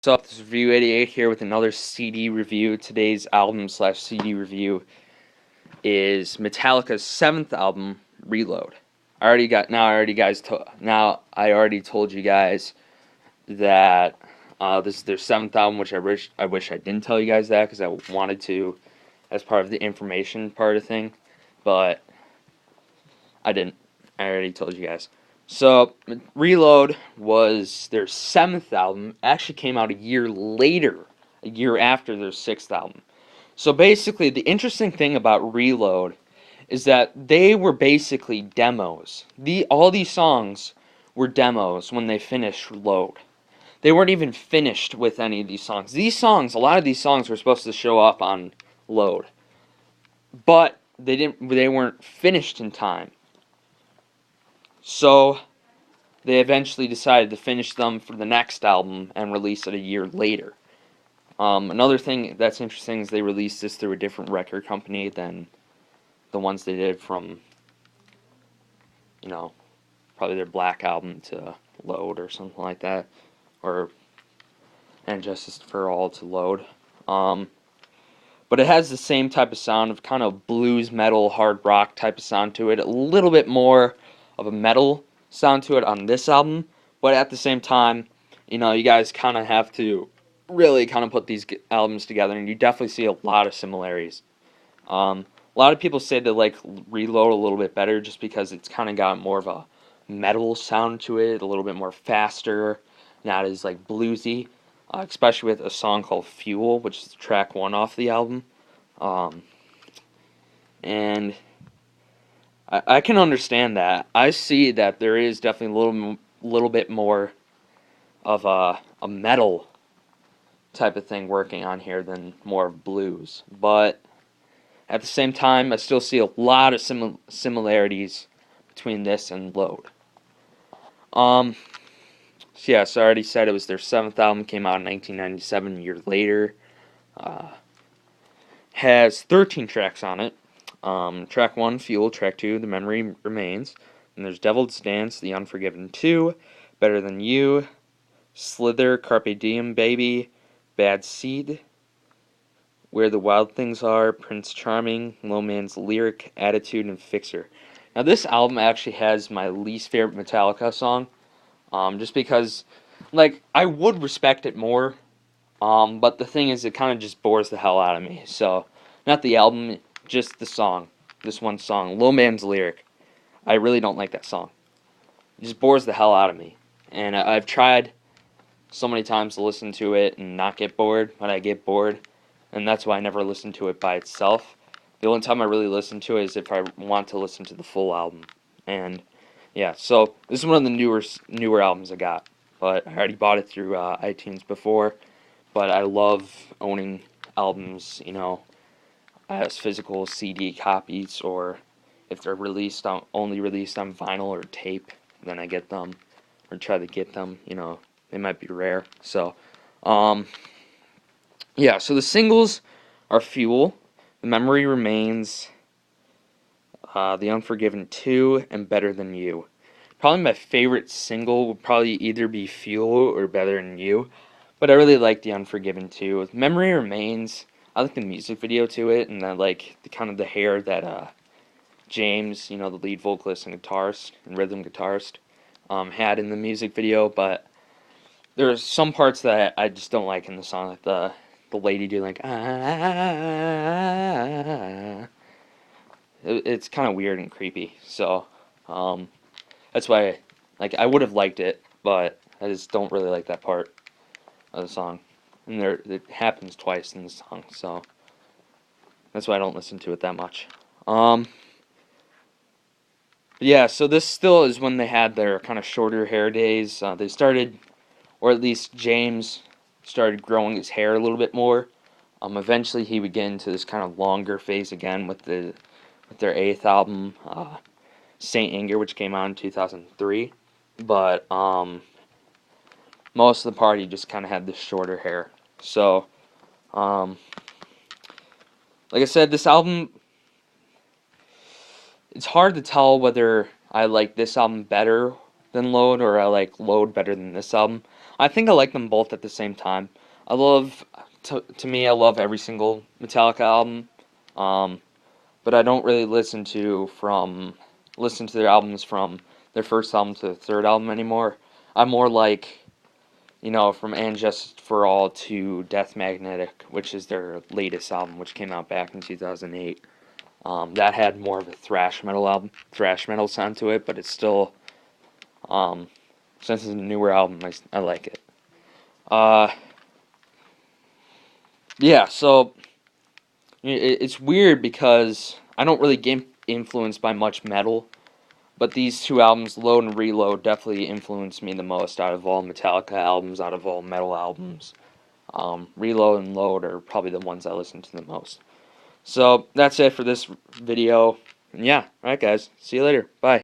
What's up? This is Review 88 here with another CD review. Today's album slash CD review is Metallica's 7th album, Reload. I already told you guys that this is their 7th album, which I wish I didn't tell you guys that because I wanted to as part of the information part of the thing, but I didn't. I already told you guys. So, Reload was their 7th album. Actually came out a year later, a year after their 6th album. So basically, the interesting thing about Reload is that they were basically demos. All these songs were demos when they finished Load. They weren't even finished with any of these songs. A lot of these songs were supposed to show up on Load, but they weren't finished in time. So they eventually decided to finish them for the next album and release it a year later. Another thing that's interesting is they released this through a different record company than the ones they did from, probably their Black album to Load or something like that, or And Justice for All to Load. But it has the same type of sound of kind of blues, metal, hard rock type of sound to it. A little bit more of a metal sound to it on this album, but at the same time, you guys kind of have to really kind of put these albums together, and you definitely see a lot of similarities. A lot of people say they like Reload a little bit better just because it's kind of got more of a metal sound to it, a little bit more faster, not as like bluesy, especially with a song called Fuel, which is track 1 off the album. And I can understand that. I see that there is definitely a little bit more of a metal type of thing working on here than more of blues. But at the same time, I still see a lot of similarities between this and Load. So I already said it was their 7th album, came out in 1997, a year later. Has 13 tracks on it. Track 1, Fuel. Track 2, The Memory Remains. And there's Devil's Dance, The Unforgiven 2, Better Than You, Slither, Carpe Diem Baby, Bad Seed, Where the Wild Things Are, Prince Charming, Low Man's Lyric, Attitude, and Fixer. Now this album actually has my least favorite Metallica song, just because, I would respect it more, but the thing is, it kind of just bores the hell out of me. So, not the album, just the song, this one song, Low Man's Lyric. I really don't like that song. It just bores the hell out of me. And I've tried so many times to listen to it and not get bored, but I get bored. And that's why I never listen to it by itself. The only time I really listen to it is if I want to listen to the full album. And yeah, so this is one of the newer albums I got. But I already bought it through iTunes before. But I love owning albums, as physical CD copies, or if they're only released on vinyl or tape, then I get them or try to get them. They might be rare. So, so the singles are Fuel, The Memory Remains, The Unforgiven 2, and Better Than You. Probably my favorite single would probably either be Fuel or Better Than You, but I really like The Unforgiven 2. Memory Remains, I like the music video to it, and I like the hair that James, the lead vocalist and guitarist and rhythm guitarist, had in the music video. But there's some parts that I just don't like in the song, like the lady doing It's kind of weird and creepy. So that's why I would have liked it, but I just don't really like that part of the song. And it happens twice in the song, so that's why I don't listen to it that much. Yeah, so this still is when they had their kind of shorter hair days. They started, or at least James started growing his hair a little bit more. Eventually he would get into this kind of longer phase again with their 8th album, Saint Anger, which came out in 2003. But most of the part he just kind of had this shorter hair. So, like I said, this album, it's hard to tell whether I like this album better than Load or I like Load better than this album. I think I like them both at the same time. I love, to me, I love every single Metallica album, um, but I don't really listen to their albums from their first album to the third album anymore. I'm more like, from And Just For All to Death Magnetic, which is their latest album, which came out back in 2008. That had more of a thrash metal sound to it, but it's still, um, since it's a newer album, I like it. Uh, yeah, so it's weird because I don't really get influenced by much metal, but these two albums, Load and Reload, definitely influenced me the most out of all Metallica albums, out of all metal albums. Reload and Load are probably the ones I listen to the most. So that's it for this video. And yeah, alright guys, see you later. Bye.